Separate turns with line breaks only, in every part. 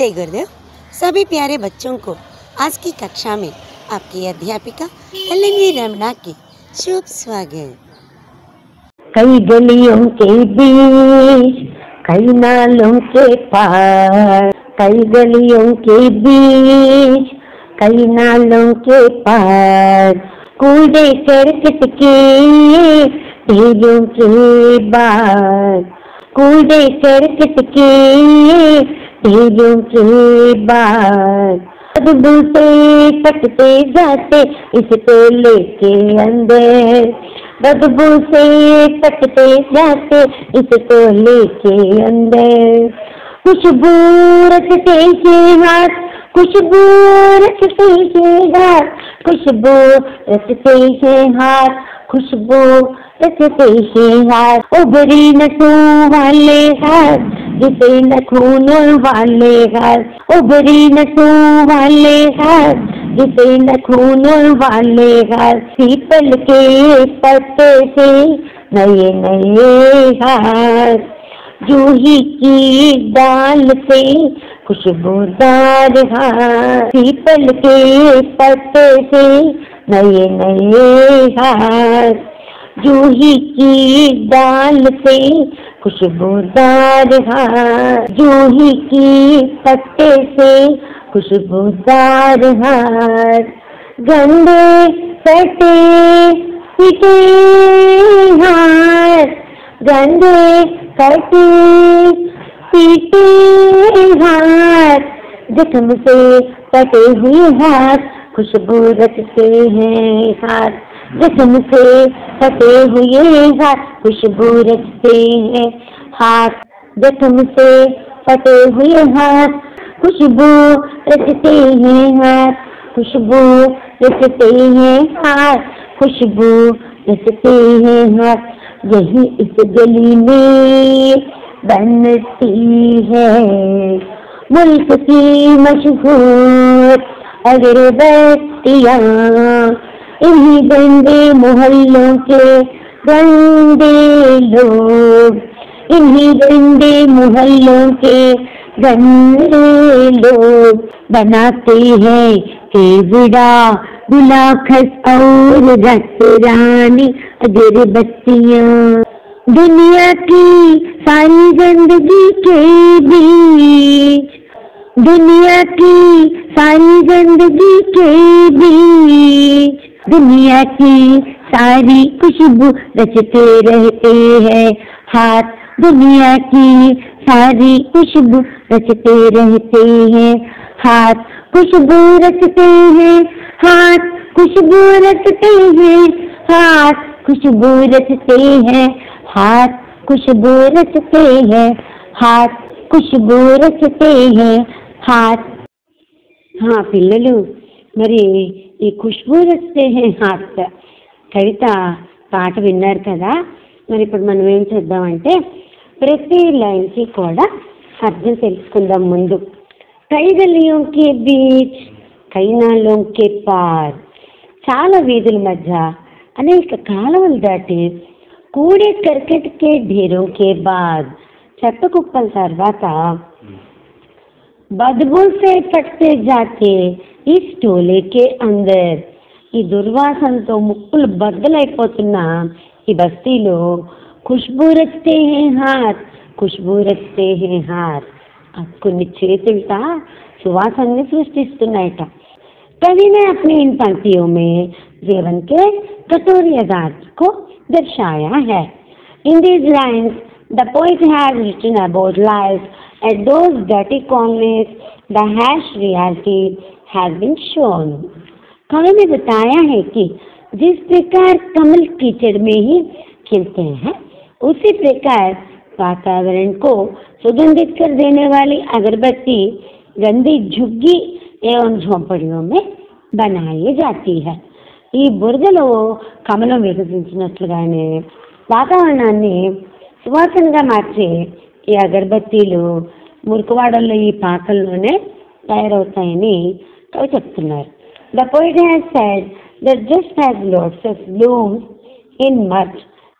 जय गुरुदेव। सभी प्यारे बच्चों को आज की कक्षा में आपकी अध्यापिका एलएनवी रमना की शुभ स्वागत।
कई गलियों के बीच, कई नालों के पार, कई गलियों के बीच, कई नालों के पार, कूदे सर्कस के ढेरों के बाद, कूदे सर्कस के ढेरों के बाद, बदबू से कटते जाते इसको लेके अंदर, बदबू से कटते जाते इसको लेके अंदर, खुशबू रखते हैं हाथ, खुशबू रखते हैं हाथ, खुशबू रखते हैं हाथ, खुशबू रखते हैं हाथ, उभरी नसों वाले हाथ, जिसे नखूनों वाले हाथ, उभरी नसों वाले हाथ, जिसे नखूनों वाले हाथ, पीपल के पत्ते से नए नए हाथ, जूही की डाल से खुशबूदार हाथ, पीपल के पत्ते से नए नए हाथ, जूही की डाल से खुशबूदार हाथ, जूही की पत्ते से खुशबूदार हाथ, गंदे कटे पीटे हाथ, गंदे कटे पीटे हाथ, जख्म से कटे हुए हाथ खुशबू रखते हैं हाथ, जख्म से कटे हुए हाथ खुशबू रखते हैं हाथ, जख्म से कटे हुए हाथ खुशबू रखते हैं हाथ, खुशबू रखते हैं हाथ, खुशबू रखते हैं हाथ, यही इस गली में बनती है मुल्क की मशहूर अगरबत्तियाँ, इन्हीं गंदे मोहल्लों के गंदे लोग, इन्हीं गंदे मोहल्लों के गंदे लोग बनाते हैं केवड़ा गुलाखस और रसरानी अगरबत्तियाँ, दुनिया की सारी गंदगी के बीच, दुनिया की सारी गंदगी के बीच, दुनिया की सारी खुशबू रचते रहते हैं हाथ, दुनिया की सारी खुशबू रचते रहते हैं हाथ, खुशबू रचते हैं हाथ, खुशबू रचते हैं हाथ, खुशबू रचते हैं हाथ, खुशबू रचते हैं हाथ, खुशबू रचते हैं हाथ। हाँ పిల్లలు, మరి ఈ ఖుష్బూ రచతే హే హాత్ కవిత పాట విన్నారు కదా. మరి ఇప్పుడు మనం ఏం చేద్దామంటే ప్రతి లైన్కి కూడా అర్థం తెలుసుకుందాం. ముందు కై గలియోం కే బీచ్, కై నాలోం కే పార్, చాలా వీధుల మధ్య అనేక కాలువలు దాటి, కూడే కర్కట్ కే ఢేరోం కే బాద్, చెత్త కుప్పల తర్వాత, బద్బూ సే ఫట్తే జాతే ఇస్ టోలే కే అందర్, ఈ దుర్వాసనతో ముక్కులు బద్దలైపోతున్న ఈ బస్తీలో ఖుష్బూ రచతే హే హాత్, ఖుష్బూ రచతే హే హాత్, కొన్ని చేతులతో సువాసనని సృష్టిస్తున్నాయట. कवि ने अपनी इन पंक्तियों में जीवन के कठोर यथार्थ को दर्शाया है. In these lines, the poet has written about life at those dirty corners. The harsh reality has been shown. कवि ने बताया है कि जिस प्रकार कमल कीचड़ में ही खिलते हैं, उसी प्रकार वातावरण को सुगंधित कर देने वाली अगरबत्ती गंदी झुग्गी एवं झोंपड़ियों में बनाई जाती है. ఈ బురదలో కమలం వికసించినట్లుగానే వాతావరణాన్ని సువాసనగా మార్చే ఈ అగరబత్తీలు మురికివాడల్లో ఈ పాకల్లోనే తయారవుతాయని కవి చెప్తున్నారు. The poet has said that just as lotus blooms in mud,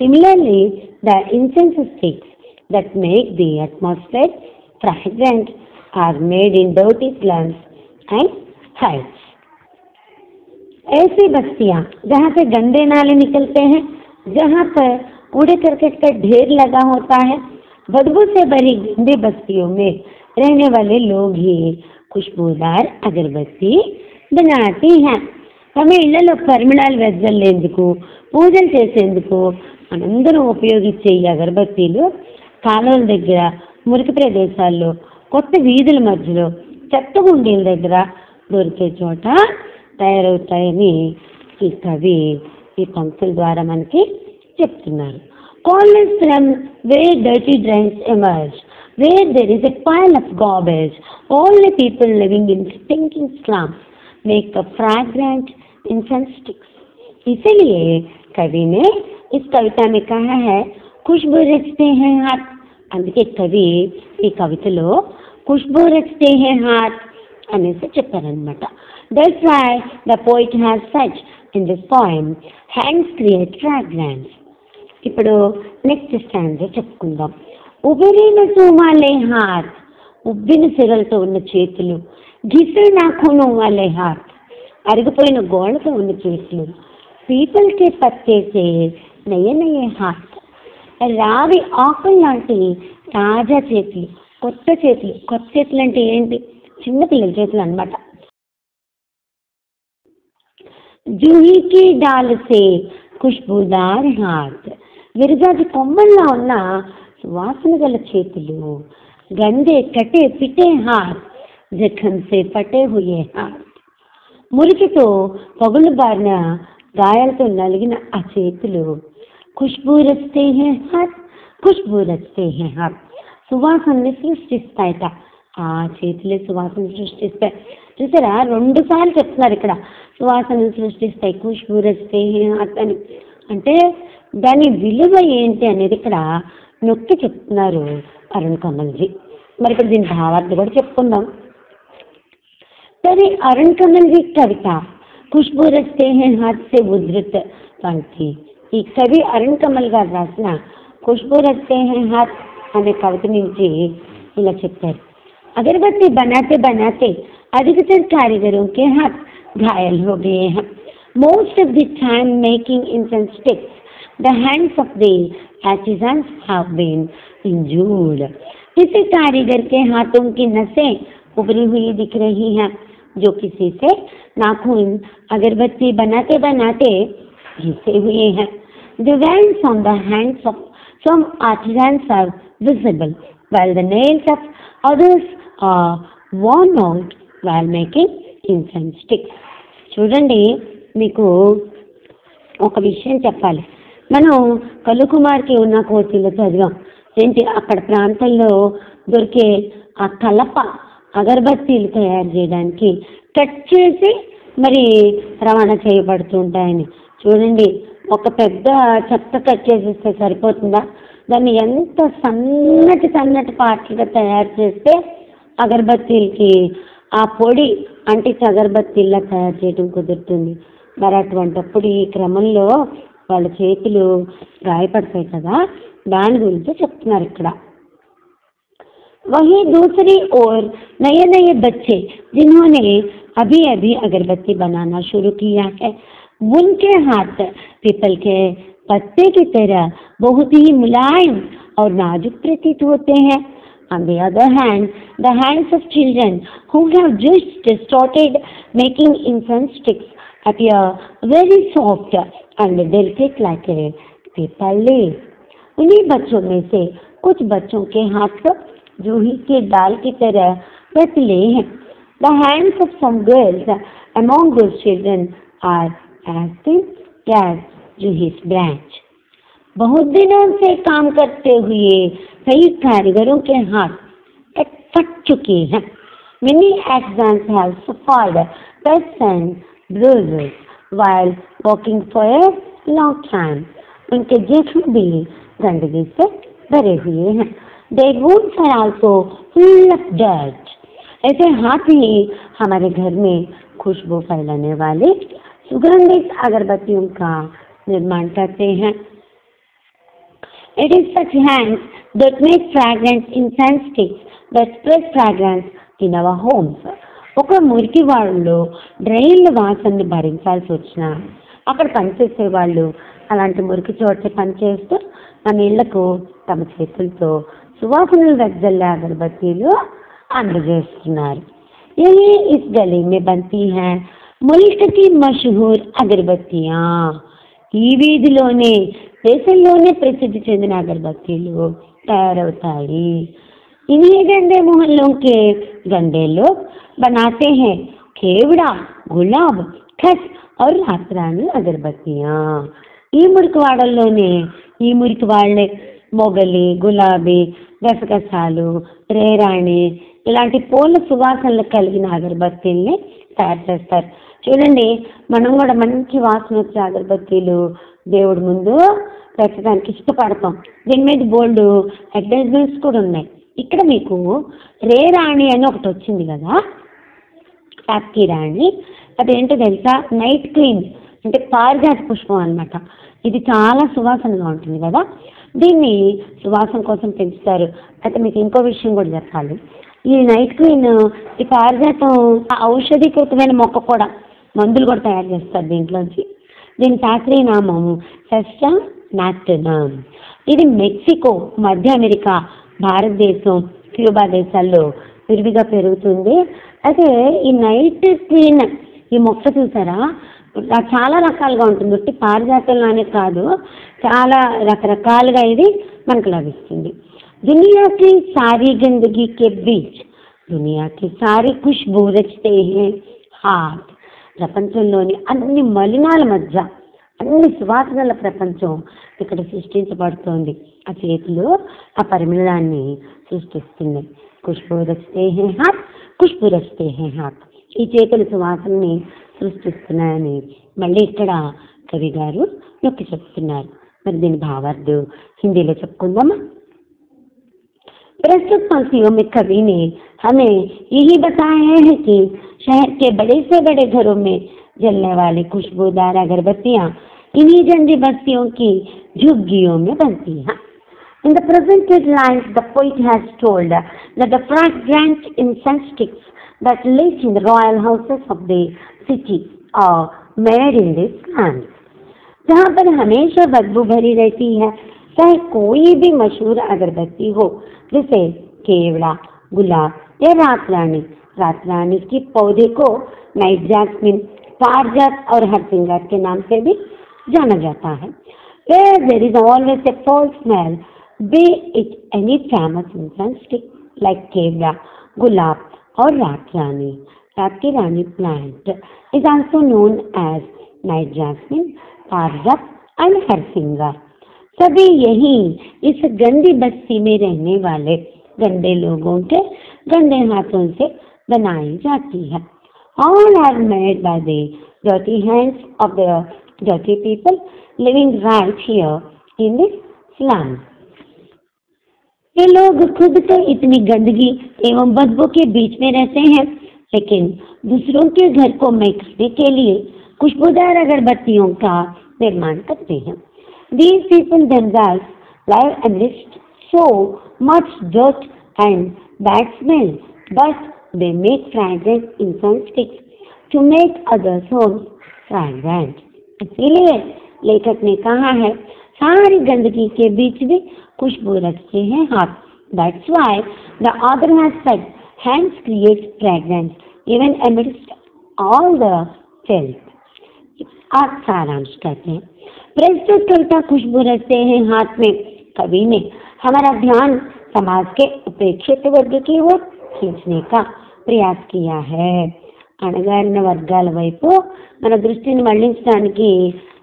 similarly the incense sticks that make the atmosphere fragrant are made in dirty slums and heights. ऐसी बस्तियां जहाँ से गंदे नाले निकलते हैं, जहाँ पर कूड़े करकट का ढेर लगा होता है, बदबू से भरी गंदी बस्तियों में रहने वाले लोग ही खुशबूदार अगरबत्ती बनाती हैं. తమ ఇళ్లలో పరిమళాలు వెదజల్లేందుకు, పూజలు చేసేందుకు మనందరం ఉపయోగించే ఈ అగరబత్తీలు కాలువల దగ్గర, మురికి ప్రదేశాల్లో, కొత్త వీధుల మధ్యలో, చెత్త గుండీల దగ్గర దొరికే చోట తయారవుతాయని ఈ కవి ఈ పంక్తుల ద్వారా మనకి చెప్తున్నారు. Colonies from where dirty drains emerge, where there is a pile of garbage, all the people living in stinking slums make a fragrant incense sticks. इसलिए कवि ने इस कविता में कहा है खुशबू रचते हैं हाथ. అందుకే కవి ఈ కవితలో खुशबू रचते हैं हाथ అనేసి చెప్పారనమాట. That's why the poet has said in this poem, hands create fragrance. ఇప్పుడు నెక్స్ట్ స్టాండ్లో చెప్పుకుందాం. ఉబిరిన సూమాలే హాత్, ఉబ్బిన సిరలతో ఉన్న చేతులు. ఘిసే నాఖూను వాలే హాత్, అరిగిపోయిన గోళ్ళతో ఉన్న చేతులు. పీపల్ కే పత్తే సే నయే నయే హాత్, రావి ఆకులు లాంటి తాజా చేతులు, కొత్త చేతులు. కొత్త చేతులు అంటే ఏంటి? చిన్నపిల్లల చేతులు అనమాట. జూహీ కి డాల్ సే ఖుష్బూదార్ హాత్, విరజాజి కొమ్మల్లో ఉన్న సువాసన గల చేతులు. గందే కటే పిటే హాత్, జఖం సే పటే హుయే హాత్, మురికితో పగులు బారిన గాయాలతో నలిగిన ఆ చేతులు. ఖుష్బూ రచతే హే హాత్, ఖుష్బూ రచతే హే హాత్, సువాసనని సృష్టిస్తాయట. ఆ చేతులే సువాసన సృష్టిస్తాయి. చూసారా, 2 సార్లు చెప్తున్నారు ఇక్కడ, సువాసనలు సృష్టిస్తాయి, ఖుష్బూ రచతే హే హాత్ అని. అంటే దాని విలువ ఏంటి అనేది ఇక్కడ నొక్కి చెప్తున్నారు అరుణ్ కమల్జీ. మరి ఇప్పుడు దీని భావార్థం కూడా చెప్పుకుందాం. तरी अरुण कमल की कविता खुशबू रचते हैं हाथ से उद्धृत पंक्ति. ఈ కవి అరుణ్ కమల్ గారు రాసిన खुशबू रचते हैं हाथ అనే కవిత నుంచి ఇలా చెప్పారు. अगरबत्ती बनाते बनाते अधिकतर कारीगरों के हाथ घायल हो गए हैं. Most of the time making incense sticks, the hands of the artisans have been injured. किसी कारीगर के हाथों की नसें उभरी हुई दिख रही हैं, जो किसी से नाखून अगरबत्ती बनाते बनाते घिसे हुए हैं. The veins on the hands of some artisans are visible, while the nails of others are worn out while making incense sticks. చూడండి, మీకు ఒక విషయం చెప్పాలి. మనం కలుకుమార్కి ఉన్న కోర్సులో చదివాం. ఏంటి, అక్కడ ప్రాంతంలో దొరికే ఆ కలప అగరబత్తీలు తయారు చేయడానికి కట్ చేసి మరి రవాణా చేయబడుతుంటాయని. చూడండి, ఒక పెద్ద చెత్త కట్ చేసేస్తే సరిపోతుందా? దాన్ని ఎంత సన్నటి సన్నటి పార్ట్లుగా తయారు చేస్తే అగరబత్తీలకి ఆ పొడి అంటించి అగరబత్తీల్లా తయారు చేయడం కుదురుతుంది. మరి అటువంటిప్పుడు ఈ క్రమంలో వాళ్ళ చేతులు గాయపడతాయి కదా, దాని గురించి చెప్తున్నారు ఇక్కడ. वहीं दूसरी ओर नए नए बच्चे जिन्होंने अभी अभी अगरबत्ती बनाना शुरू किया है, उनके हाथ पीपल के पत्ते की तरह बहुत ही मुलायम और नाजुक प्रतीत होते हैं. On the other hand, the hands of children who have just started making incense sticks appear very soft and delicate like a paper leaf. उन्हीं बच्चों में से कुछ बच्चों के हाथ जूही के डाल की तरह पतले हैं. The hands of some girls among those children are as thin as जूही's branch. बहुत दिनों से काम करते हुए कई कारीगरों के हाथ कट चुके हैं. Many artisans have suffered cuts and bruises while working for a long time. उनके जख्म भी गंदगी से भरे हुए हैं. Their wounds are also full of dirt. ऐसे हाथ ही हमारे घर में खुशबू फैलाने वाले सुगंधित अगरबत्तियों का निर्माण करते हैं. It is such hands that make fragrant incense sticks that spread fragrance in our homes. ఒక మురికి వాళ్ళు డ్రైన్ల వాసనని భరించాల్సి వచ్చినా అక్కడ పనిచేసే వాళ్ళు అలాంటి మురికి చోట పనిచేస్తూ మన ఇళ్లకు తమ చేతులతో సువాసనలు వెదజల్లే అగరబత్తీలు అందజేస్తున్నారు. यही इस गली में बनती है मुल्क की मशहूर अगरबत्तियाँ. ఈ వీధిలోనే దేశంలోనే ప్రసిద్ధి చెందిన అగరబత్తీలు తయారవుతాయి. इन्हीं गंदे मोहल्लों के गंदे लोग बनाते हैं केवड़ा, गुलाब, खस और रातरानी अगरबत्तियाँ. ఈ మురికి వాడల్లోనే ఈ మురికి వాళ్ళే మొగలి, గులాబీ, గసగసాలు, రేరాణి ఇలాంటి పూల సువాసనలు కలిగిన అగరబత్తీల్ని తయారు చేస్తారు. చూడండి, మనం కూడా మంచి వాసన వచ్చే అగరబత్తీలు దేవుడి ముందు పెట్టడానికి ఇష్టపడతాం. దీని మీద బోల్డ్ అడ్వర్టైజ్మెంట్స్ కూడా ఉన్నాయి. ఇక్కడ మీకు రేరాణి అని ఒకటి వచ్చింది కదా, టాప్కీ రాణి. అదేంటో తెలుసా? నైట్ క్వీన్ అంటే పారిజాత పుష్పం అన్నమాట. ఇది చాలా సువాసనగా ఉంటుంది కదా, దీన్ని సువాసన కోసం పెంచుతారు. అయితే మీకు ఇంకో విషయం కూడా చెప్పాలి. ఈ నైట్ క్వీన్, ఈ పారిజాతం ఔషధీకృతమైన మొక్క కూడా, మందులు కూడా తయారు చేస్తారు దీంట్లోంచి. దీని శాస్త్రీయ నామం సెస్టా నాక్టర్నమ్. ఇది మెక్సికో, మధ్య అమెరికా, భారతదేశం, క్యూబా దేశాల్లో విరివిగా పెరుగుతుంది. అయితే ఈ నైట్ క్వీన్ ఈ మొక్క చూసారా, చాలా రకాలుగా ఉంటుంది. ఒట్టి పారిజాతంలోనే కాదు, చాలా రకరకాలుగా ఇది మనకు లభిస్తుంది. दुनिया की सारी गंदगी के बीच दुनिया की सारी खुशबू रचते हैं हाथ. ప్రపంచంలోని అన్ని మలినాల మధ్య అన్ని సువాసనల ప్రపంచం ఇక్కడ సృష్టించబడుతోంది. ఆ చేతులు ఆ పరిమళాన్ని సృష్టిస్తున్నాయి. ఖుష్బూ రచతే హే హాత్, ఖుష్బూ రచతే హే హాత్. ఈ చేతులు సువాసనని సృష్టిస్తున్నాయని మళ్ళీ ఇక్కడ కవి గారు నొక్కి చెప్తున్నారు. మరి దీని భావార్థం హిందీలో చెప్పుకుందామా? प्रस्तुत पंक्तियों में कवि ने हमें यही बताया है कि शहर के बड़े से बड़े घरों में जलने वाली खुशबूदार अगरबत्तियाँ इन्हीं गंदी बस्तियों की झुग्गियों में बनती हैं. In the presented lines, the poet has told that the fragrant incense sticks that lit in the royal houses of the city are made in this land. जहाँ पर हमेशा बदबू भरी रहती है, चाहे कोई भी मशहूर अगरबत्ती हो, जैसे केवड़ा, गुलाब या रातरानी की पौधे को नाइट जैस्मिन, पारिजात और हरसिंगार के नाम से भी जाना जाता है. Where there is always a foul smell, be it any famous incense stick like केवड़ा, गुलाब और रातरानी. रात की रानी plant is also known as night jasmine, पारिजात and हरसिंगार. सभी यही इस गंदी बस्ती में रहने वाले गंदे लोगों के गंदे हाथों से बनाई जाती है. All are made by the dirty hands of the dirty people living right here in this slum. ये लोग खुद तो इतनी गंदगी एवं बदबू के बीच में रहते हैं, लेकिन दूसरों के घर को महकाने के लिए खुशबूदार अगरबत्तियों का निर्माण करते हैं. These people themselves live amidst so much dirt and bad smell, but they make fragrant incense sticks to make others' homes fragrant. इसीलिए लेखक ने कहा है, सारी गंदगी के बीच भी खुशबू रखते हैं हाथ. That's why the author has said, hands create fragrance even amidst all the filth. आप सारांश कहते हैं, प्रस्तुत करता खुशबू रचते हैं हाथ में कवि ने हमारा ध्यान समाज के उपेक्षित वर्ग की ओर खींचने का प्रयास किया है. అణగారిన వర్గాల వైపు మన దృష్టిని మళ్లించడానికి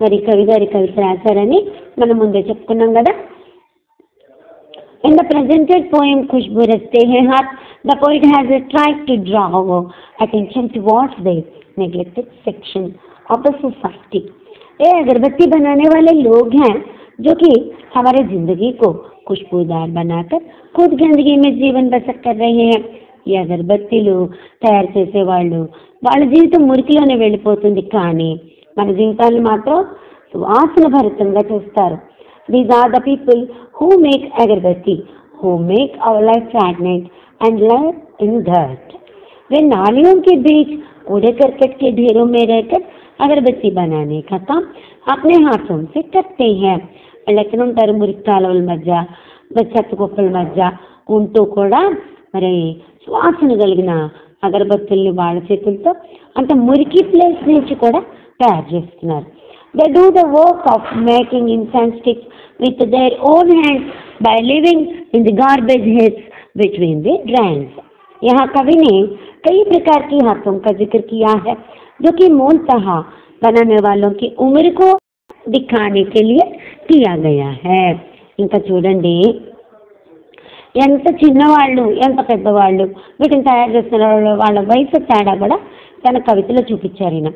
మరి కవి గారి కవిత రాశారని మనం ముందే చెప్పుకున్నాం కదా. In the presented poem खुशबू रचते हैं हाथ, the poet has tried to draw attention towards the neglected section of the society. ये अगरबत्ती बनाने वाले लोग हैं जो कि हमारे जिंदगी को खुशबूदार बनाकर खुद गंदगी में जीवन बसर कर रहे हैं. ఈ అగరబత్తీలు తయారు చేసే వాళ్ళ జీవితం మురికిలోనే వెళ్ళిపోతుంది, కానీ మన జీవితాన్ని మాత్రం సువాసన భరితంగా చేస్తారు. These are the people who make agarbatti, who make our life fragrant and live in dirt. वे नालियों के बीच कूड़े करकट के ढेरों में रहकर अगरबत्ती बनाने का काम अपने हाथों से करते हैं. లెక్కన ఉంటారు మురికి కాలువల మధ్య చెత్త కుప్పల మధ్య ఉంటూ కూడా మరి సువాసన కలిగిన అగరబత్తుల్ని వాళ్ళ చేతులతో అంటే మురికి ప్లేస్ నుంచి కూడా తయారు చేస్తున్నారు. They do the work of making incense sticks with their own hands by living in the garbage heaps between the drains. यहाँ कवि ने कई प्रकार की हाथों का जिक्र किया है जो कि मूलतः बनाने वालों की उम्र को दिखाने के लिए किया गया है. ఇంకా చూడండి ఎంత చిన్నవాళ్ళు ఎంత పెద్దవాళ్ళు వీటిని తయారు చేస్తున్న వాళ్ళ వయసు తేడా కూడా తన కవితలో చూపించారు ఈయన.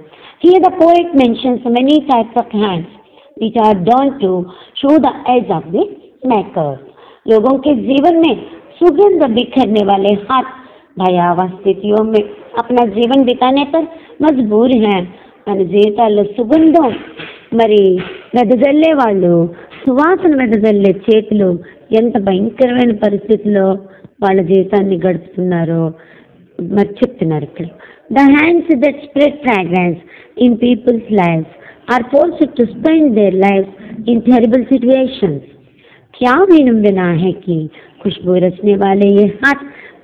Here the poet mentions many types of hands which are drawn to show the edge of the makers. लोगों के जीवन में सुगंध बिखरने वाले हाथ भयावह स्थितियों में अपना जीवन बिताने पर मजबूर हैं. మన జీవితాల్లో సుగంధం మరి వెదజల్లే వాళ్ళు సువాసన వెదజల్లే చేతులు ఎంత భయంకరమైన పరిస్థితిలో వాళ్ళ జీవితాన్ని గడుపుతున్నారో మరి చెప్తున్నారు ఇక్కడ. The hands that spread fragrance in people's lives are forced to spend their lives in terrible situations. क्या विडंबना है कि खुशबू रचने वाले ये हाथ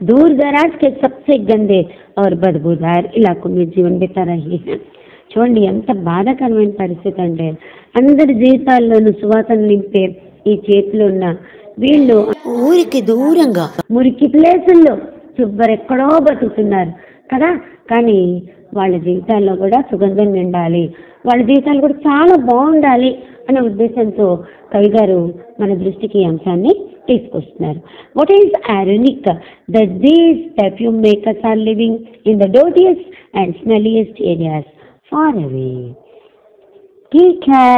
दूर दराज के सबसे गंदे और बदबूदार इलाकों में जीवन बिता रहे हैं. చూడండి ఎంత బాధాకరమైన పరిస్థితి అంటే అందరి జీవితాల్లోనూ సువాసన నింపే ఈ చేతిలో ఉన్న వీళ్ళు
ఊరికి దూరంగా
మురికి ప్లేసుల్లో ఎక్కడో బతుకుతున్నారు కదా. కానీ వాళ్ళ జీవితాల్లో కూడా సుగంధం నిండాలి, వాళ్ళ జీవితాలు కూడా చాలా బాగుండాలి అనే ఉద్దేశంతో కవి గారు మన దృష్టికి ఈ అంశాన్ని తీసుకొస్తున్నారు. What is ironic that these perfume makers are living in the dirtiest and smelliest areas far away. ठीक है.